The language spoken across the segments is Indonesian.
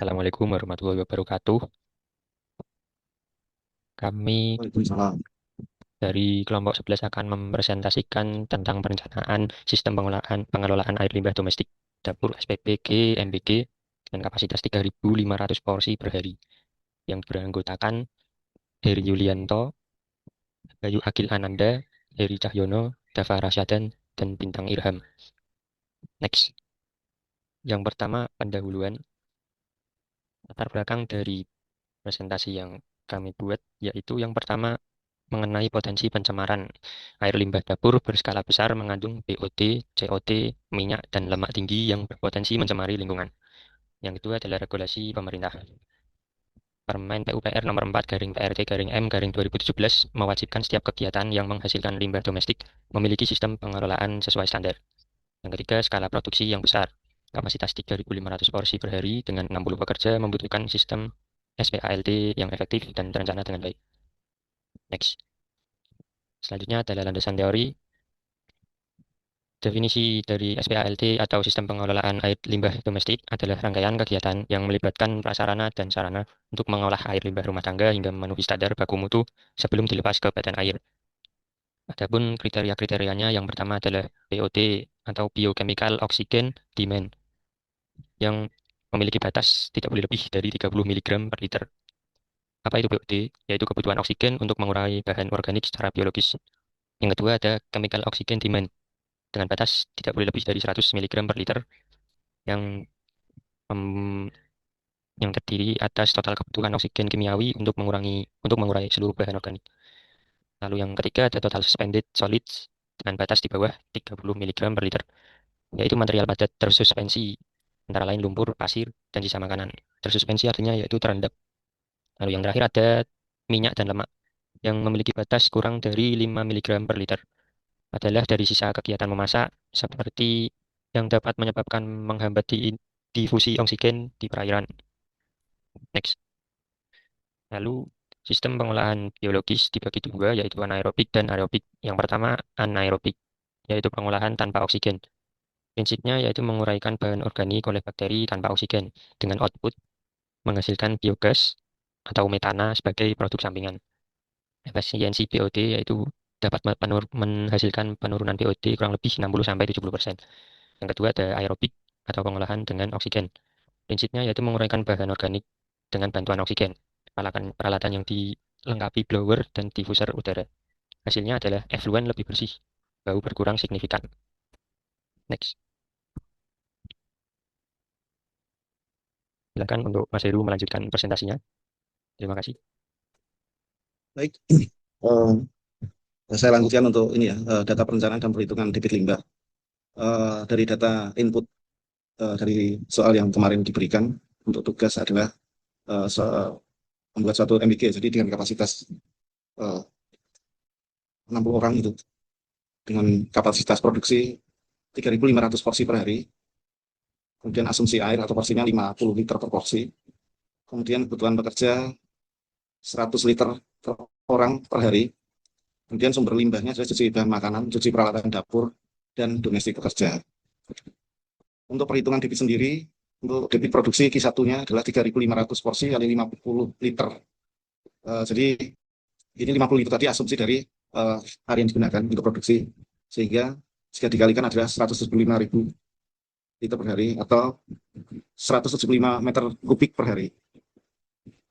Assalamualaikum warahmatullahi wabarakatuh. Kami Waalaikumsalam. dari kelompok 11 akan mempresentasikan tentang perencanaan sistem pengelolaan air limbah domestik dapur SPPG MBG dengan kapasitas 3.500 porsi per hari yang beranggotakan Heri Yulianto, Bayu Agil Ananda, Heri Cahyono, Dava Rasyadan, dan Bintang Irham. Next. Yang pertama, pendahuluan latar belakang dari presentasi yang kami buat, yaitu yang pertama mengenai potensi pencemaran air limbah dapur berskala besar mengandung BOD, COD, minyak, dan lemak tinggi yang berpotensi mencemari lingkungan. Yang kedua adalah regulasi pemerintah. Permen PUPR nomor 4 garing PRT garing M garing 2017 mewajibkan setiap kegiatan yang menghasilkan limbah domestik memiliki sistem pengelolaan sesuai standar. Yang ketiga, skala produksi yang besar. Kapasitas 3.500 porsi per hari dengan 60 pekerja membutuhkan sistem SPALT yang efektif dan terencana dengan baik. Next. Selanjutnya adalah landasan teori. Definisi dari SPALT atau Sistem Pengelolaan Air Limbah Domestik adalah rangkaian kegiatan yang melibatkan prasarana dan sarana untuk mengolah air limbah rumah tangga hingga memenuhi standar baku mutu sebelum dilepas ke badan air. Adapun kriteria-kriterianya yang pertama adalah BOD atau Biochemical Oxygen Demand yang memiliki batas tidak boleh lebih dari 30 mg per liter. Apa itu BOD? Yaitu kebutuhan oksigen untuk mengurangi bahan organik secara biologis. Yang kedua ada Chemical Oxygen Demand dengan batas tidak boleh lebih dari 100 mg per liter yang mem- yang terdiri atas total kebutuhan oksigen kimiawi untuk mengurai seluruh bahan organik. Lalu yang ketiga ada total suspended solids dengan batas di bawah 30 mg per liter, yaitu material padat tersuspensi antara lain lumpur, pasir, dan sisa makanan. Tersuspensi artinya yaitu terendap. Lalu yang terakhir ada minyak dan lemak yang memiliki batas kurang dari 5 mg per liter. Adalah dari sisa kegiatan memasak seperti yang dapat menyebabkan menghambat difusi oksigen di perairan. Next. Lalu sistem pengolahan biologis dibagi dua yaitu anaerobik dan aerobik. Yang pertama anaerobik yaitu pengolahan tanpa oksigen. Prinsipnya yaitu menguraikan bahan organik oleh bakteri tanpa oksigen dengan output menghasilkan biogas atau metana sebagai produk sampingan. Efisiensi BOD yaitu dapat menghasilkan penurunan BOD kurang lebih 60-70%. Yang kedua ada aerobik atau pengolahan dengan oksigen. Prinsipnya yaitu menguraikan bahan organik dengan bantuan oksigen. Peralatan yang dilengkapi blower dan diffuser udara. Hasilnya adalah efluen lebih bersih, bau berkurang signifikan. Next. Silakan untuk Mas Heru melanjutkan presentasinya. Terima kasih. Baik, saya lanjutkan untuk ini ya, data perencanaan dan perhitungan debit limbah. Dari data input dari soal yang kemarin diberikan untuk tugas adalah membuat suatu MBG, jadi dengan kapasitas 60 orang itu, dengan kapasitas produksi 3.500 porsi per hari, kemudian asumsi air atau porsinya 50 liter per porsi, kemudian kebutuhan pekerja 100 liter per orang per hari, kemudian sumber limbahnya adalah cuci bahan makanan, cuci peralatan dapur, dan domestik pekerja. Untuk perhitungan debit sendiri, untuk debit produksi Q1-nya adalah 3.500 porsi kali 50 liter. Jadi ini 50 liter tadi asumsi dari hari yang digunakan untuk produksi, sehingga jika dikalikan adalah 175.000 liter per hari atau 175 meter kubik per hari.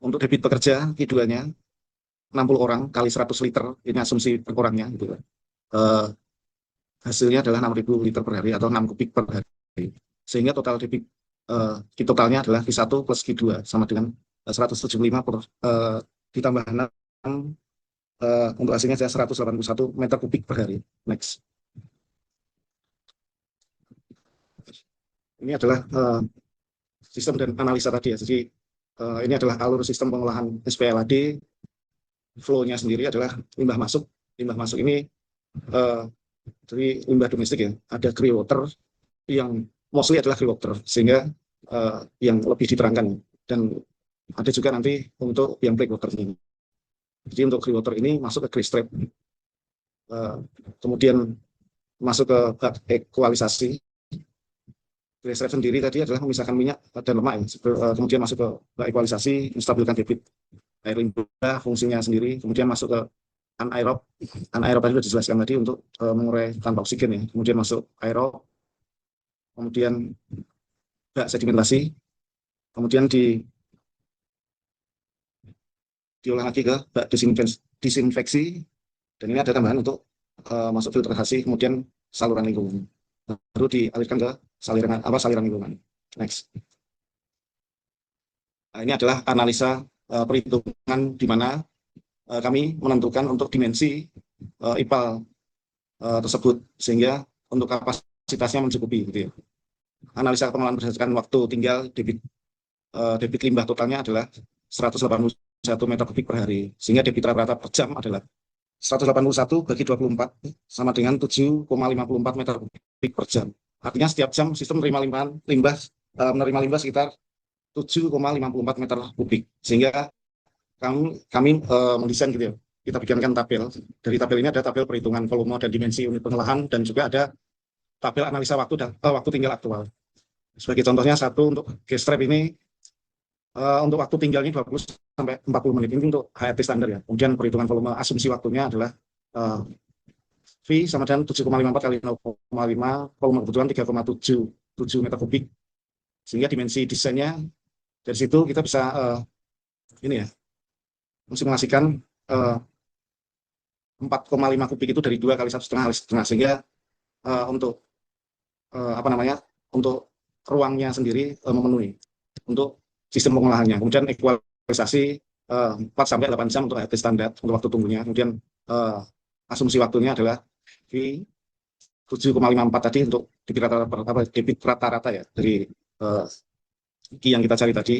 Untuk debit pekerja Q2-nya 60 orang kali 100 liter, ini asumsi per orangnya. Gitu. Hasilnya adalah 6.000 liter per hari atau 6 kubik per hari. Sehingga total debit totalnya adalah Q1 plus Q2 sama dengan 175 ditambah 6 untuk hasilnya saya 181 meter kubik per hari. Next. Ini adalah sistem dan analisa tadi ya. Jadi ini adalah alur sistem pengolahan SPLAD. Flow-nya sendiri adalah limbah masuk. Limbah masuk ini dari limbah domestik ya. Ada grey water yang mostly adalah grey water, sehingga yang lebih diterangkan. Dan ada juga nanti untuk yang black water ini. Jadi untuk grey water ini masuk ke grey strip, kemudian masuk ke bak ekualisasi, Grace rate sendiri tadi adalah memisahkan minyak dan lemak, ya. Kemudian masuk ke equalisasi, menstabilkan debit air limbah fungsinya sendiri, kemudian masuk ke anaerob. Anaerob tadi sudah dijelaskan tadi untuk mengurai tanpa oksigen, ya. Kemudian masuk aerob, kemudian bak sedimentasi, kemudian diolah lagi ke bak disinfeksi, dan ini ada tambahan untuk masuk filtrasi, kemudian saluran lingkungan, baru dialirkan ke saliran lingkungan. Next. Nah, ini adalah analisa perhitungan di mana kami menentukan untuk dimensi IPAL tersebut, sehingga untuk kapasitasnya mencukupi, gitu ya. Analisa pengelolaan berdasarkan waktu tinggal debit limbah totalnya adalah 181 meter kubik per hari, sehingga debit rata-rata per jam adalah 181 bagi 24 sama dengan 7,54 meter kubik per jam. Artinya setiap jam sistem menerima limbah sekitar 7,54 meter kubik, sehingga kami mendesain, gitu ya. Kita bikinkan tabel. Dari tabel ini ada tabel perhitungan volume dan dimensi unit pengolahan, dan juga ada tabel analisa waktu tinggal aktual. Sebagai contohnya, satu untuk gas trap ini untuk waktu tinggalnya 20 sampai 40 menit, ini untuk HRT standar, ya. Kemudian perhitungan volume asumsi waktunya adalah V sama dengan 7,54 kali 0,5, volume kebutuhan 3,77 meter kubik, sehingga dimensi desainnya dari situ kita bisa ini ya, mensimulasikan 4,5 kubik itu dari 2 kali 1,5 sehingga untuk untuk ruangnya sendiri memenuhi untuk sistem pengolahannya. Kemudian ekualisasi 4 sampai 8 jam untuk HRT standar untuk waktu tunggunya. Kemudian asumsi waktunya adalah V 7,54 tadi untuk debit rata-rata ya dari Q yang kita cari tadi.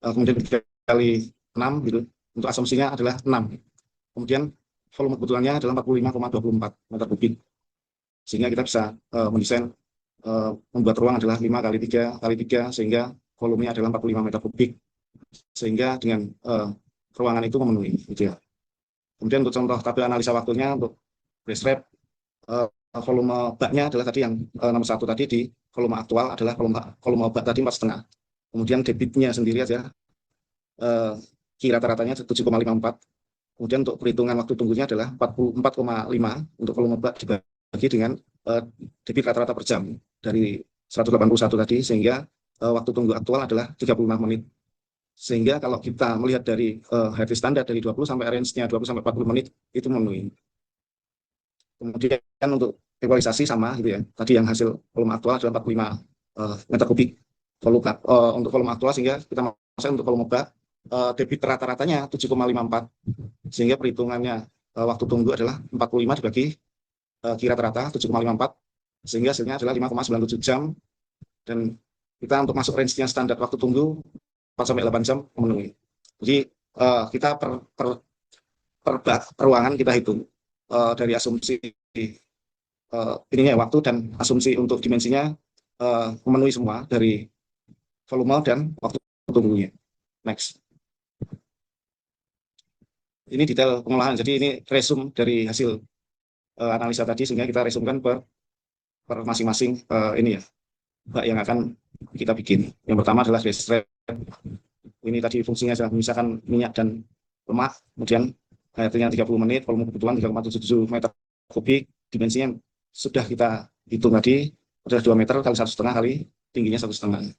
Kemudian dikali 6 gitu. Untuk asumsinya adalah 6. Kemudian volume kebutuhannya adalah 45,24 meter kubik. Sehingga kita bisa mendesain membuat ruang adalah 5 kali 3 kali 3, sehingga volumenya adalah 45 meter kubik. Sehingga dengan ruangan itu memenuhi, gitu ya. Kemudian untuk contoh tabel analisa waktunya untuk gas trap, volume baknya adalah tadi yang nomor 1 tadi, di volume aktual adalah volume bak tadi 4,5. Kemudian debitnya sendiri aja Q rata-ratanya 7,54. Kemudian untuk perhitungan waktu tunggunya adalah 44,5 untuk volume bak dibagi dengan debit rata-rata per jam dari 181 tadi, sehingga waktu tunggu aktual adalah 35 menit. Sehingga kalau kita melihat dari HRT standar dari 20 sampai range-nya 20 sampai 40 menit itu memenuhi. Kemudian untuk ekualisasi sama, gitu ya. Tadi yang hasil volume aktual adalah 45 meter kubik untuk volume aktual, sehingga kita masuk untuk volume bak debit rata-ratanya 7,54, sehingga perhitungannya waktu tunggu adalah 45 dibagi Q rata-rata 7,54, sehingga hasilnya adalah 5,97 jam, dan kita untuk masuk range-nya standar waktu tunggu 4 sampai 8 jam memenuhi. Jadi kita per ruangan kita hitung dari asumsi ininya waktu dan asumsi untuk dimensinya memenuhi semua dari volume dan waktu tunggunya. Next. Ini detail pengolahan. Jadi ini resume dari hasil analisa tadi, sehingga kita resumkan per masing-masing ini ya, bak yang akan kita bikin. Yang pertama adalah gas trap. Ini tadi fungsinya adalah memisahkan minyak dan lemak. Kemudian HRT-nya 30 menit, volume kebutuhan 3,77 meter kubik, dimensinya sudah kita hitung tadi adalah 2 meter kali 1,5 kali tingginya 1,5.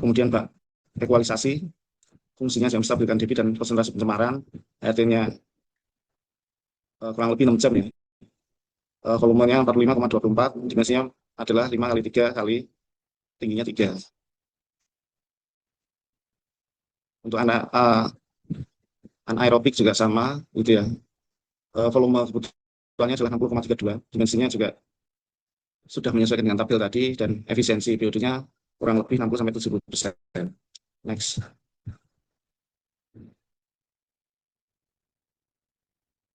Kemudian bak ekualisasi, fungsinya yang menstabilkan debit dan konsentrasi pencemaran, HRT-nya kurang lebih 6 jam ya. Volumenya 45,24, dimensinya adalah 5 kali 3 kali tingginya 3. Untuk anaerobik juga sama, gitu ya. Volume kebutuhannya adalah 60,32, dimensinya juga sudah menyesuaikan dengan tabel tadi, dan efisiensi BOD-nya kurang lebih 60-70%. Next.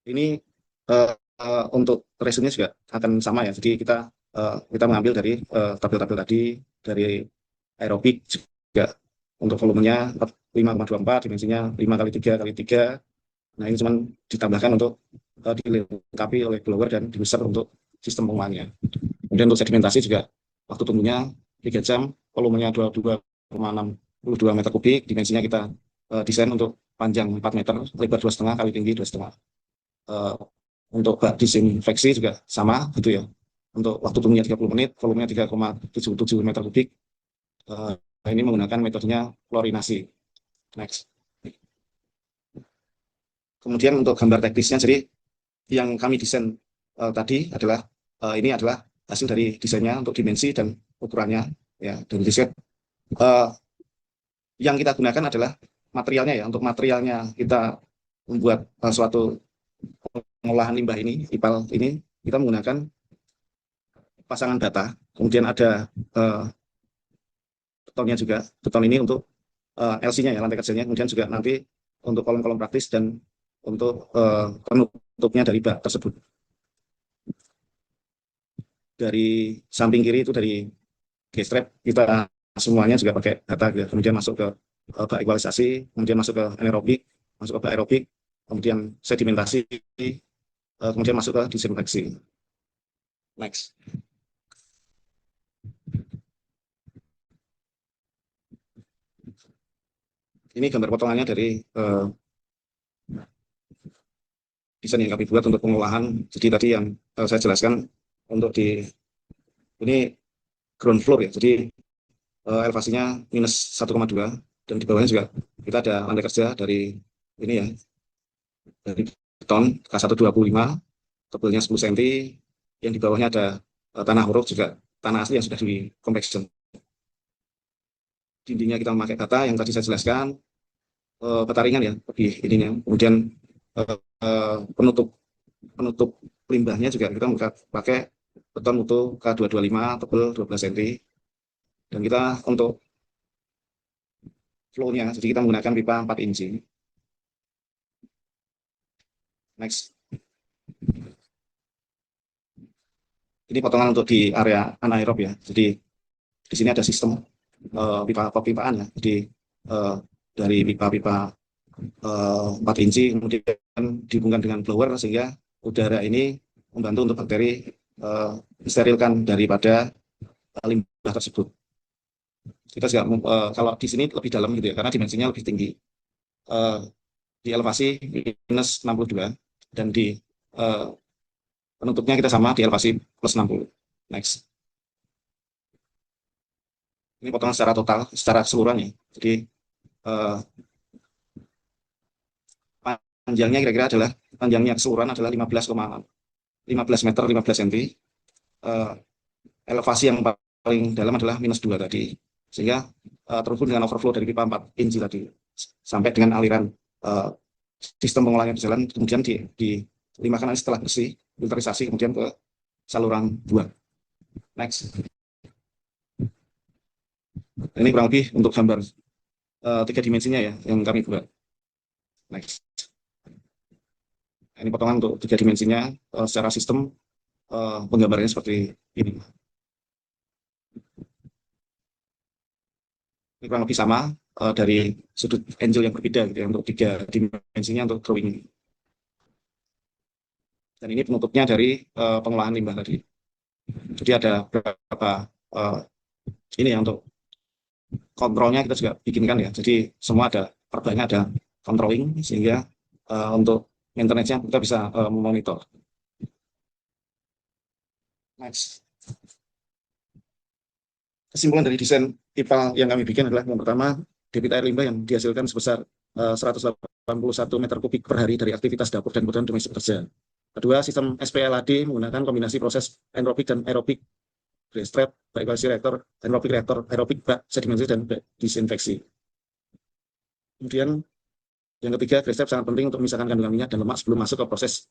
Ini untuk resume juga akan sama ya. Jadi kita mengambil dari tabel-tabel tadi, dari aerobik juga untuk volumenya 5,24, dimensinya 5 kali 3 kali 3. Nah, ini cuma ditambahkan untuk dilengkapi oleh blower dan dibesar untuk sistem pengolahannya. Kemudian untuk sedimentasi juga waktu tunggunya 3 jam, volumenya 22,62 meter kubik, dimensinya kita desain untuk panjang 4 meter, lebar 2,5 kali tinggi 2,5. Untuk bak disinfeksi juga sama gitu ya. Untuk waktu tunggunya 30 menit, volumenya 3,77 meter kubik. Ini menggunakan metodenya klorinasi. Next. Kemudian untuk gambar teknisnya, jadi yang kami desain tadi adalah ini adalah hasil dari desainnya untuk dimensi dan ukurannya ya, dan desain. Yang kita gunakan adalah materialnya ya. Untuk materialnya kita membuat suatu pengolahan limbah ini, IPAL ini, kita menggunakan pasangan bata. Kemudian ada betonnya juga. Beton ini untuk LC-nya ya, lantai kerjanya. Kemudian juga nanti untuk kolom-kolom praktis dan untuk penutupnya dari bak tersebut. Dari samping kiri itu dari G-strap kita semuanya juga pakai data, kemudian masuk ke bak equalisasi, kemudian masuk ke anaerobik, masuk ke bak aerobik, kemudian sedimentasi, kemudian masuk ke disinfeksi. Next. Ini gambar potongannya dari desain yang kami buat untuk pengolahan. Jadi tadi yang saya jelaskan untuk di ini ground floor ya, jadi elevasinya minus 1,2 dan di bawahnya juga kita ada lantai kerja dari ini ya, dari beton K125, tebelnya 10 cm, yang di bawahnya ada tanah huruf juga tanah asli yang sudah di compaction. Dindingnya kita memakai kata yang tadi saya jelaskan, petaringan ya lebih ininya. Kemudian penutup limbahnya juga kita pakai beton mutu K225 tebal 12 cm. Dan kita untuk flow-nya, jadi kita menggunakan pipa 4 inci. Next. Ini potongan untuk di area anaerob ya. Jadi di sini ada sistem pipa-pipaan ya. Jadi dari pipa-pipa 4 inci kemudian dihubungkan dengan blower sehingga udara ini membantu untuk bakteri mensterilkan daripada limbah tersebut. Kita juga kalau di sini lebih dalam gitu ya, karena dimensinya lebih tinggi. Di elevasi minus 62 dan di penutupnya kita sama di elevasi plus 60. Next. Ini potongan secara total, secara keseluruhan ya. Jadi panjangnya kira-kira adalah panjangnya keseluruhan adalah 15 meter 15 cm. Elevasi yang paling dalam adalah minus 2 tadi. Sehingga terhubung dengan overflow dari pipa 4 inci tadi sampai dengan aliran sistem pengolahannya berjalan, kemudian dilimpahkan setelah bersih, filterisasi, kemudian ke saluran buang. Next. Ini kurang lebih untuk gambar 3 dimensinya ya yang kami buat. Next. Ini potongan untuk 3 dimensinya secara sistem penggambarannya seperti ini. Ini kurang lebih sama dari sudut angle yang berbeda gitu ya, untuk 3 dimensinya untuk drawing ini. Dan ini penutupnya dari pengolahan limbah tadi. Jadi ada beberapa ini ya untuk kontrolnya kita juga bikinkan ya. Jadi semua ada perbanya ada controlling sehingga untuk maintenance-nya kita bisa memonitor. Next. Kesimpulan dari desain IPAL yang kami bikin adalah yang pertama, debit air limbah yang dihasilkan sebesar 181 meter kubik per hari dari aktivitas dapur dan kebutuhan domestik kerja. Kedua, sistem SPLAD menggunakan kombinasi proses anaerobik dan aerobik, G-strap, bak equalisasi reaktor, anaerobik reaktor, aerobik bak sedimentasi dan bak disinfeksi. Kemudian yang ketiga, G-strap sangat penting untuk memisahkan kandungan minyak dan lemak sebelum masuk ke proses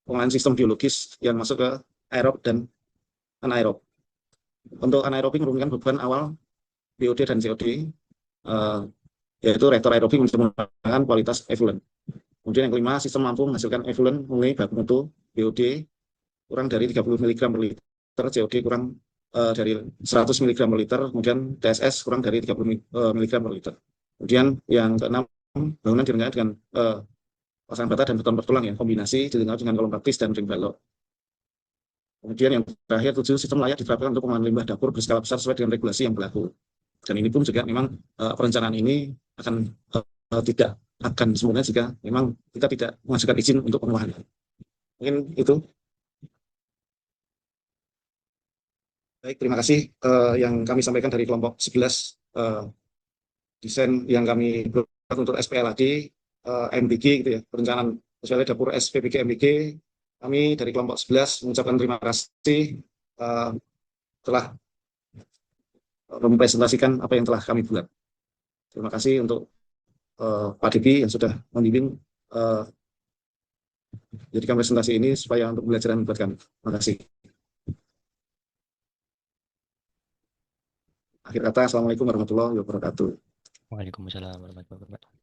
pengolahan sistem biologis yang masuk ke aerob dan anaerob. Untuk anaerobik menurunkan beban awal BOD dan COD, yaitu reaktor aerobik menggunakan kualitas effluent. Kemudian yang kelima, sistem mampu menghasilkan effluent mengenai baku mutu BOD kurang dari 30 mg per liter, COD kurang dari 100 mg per liter, kemudian TSS kurang dari 30 mg per liter. Kemudian yang keenam, bangunan dilengkapi dengan pasangan bata dan beton bertulang ya, kombinasi dilengkapi dengan kolom praktis dan ring balok. Kemudian yang terakhir, 7, sistem layak diterapkan untuk pengolahan limbah dapur berskala besar sesuai dengan regulasi yang berlaku. Dan ini pun juga memang perencanaan ini akan tidak akan sempurna jika memang kita tidak mengajukan izin untuk pengolahan. Mungkin itu. Baik, terima kasih yang kami sampaikan dari kelompok 11 desain yang kami buat untuk SPLAD, MBG gitu ya, perencanaan sosial dapur SPBG MBG. Kami dari kelompok 11 mengucapkan terima kasih telah mempresentasikan apa yang telah kami buat. Terima kasih untuk Pak Debi yang sudah membimbing jadikan presentasi ini supaya untuk pembelajaran buat kami. Terima kasih. Akhir kata, Assalamualaikum warahmatullahi wabarakatuh. Waalaikumsalam warahmatullahi wabarakatuh.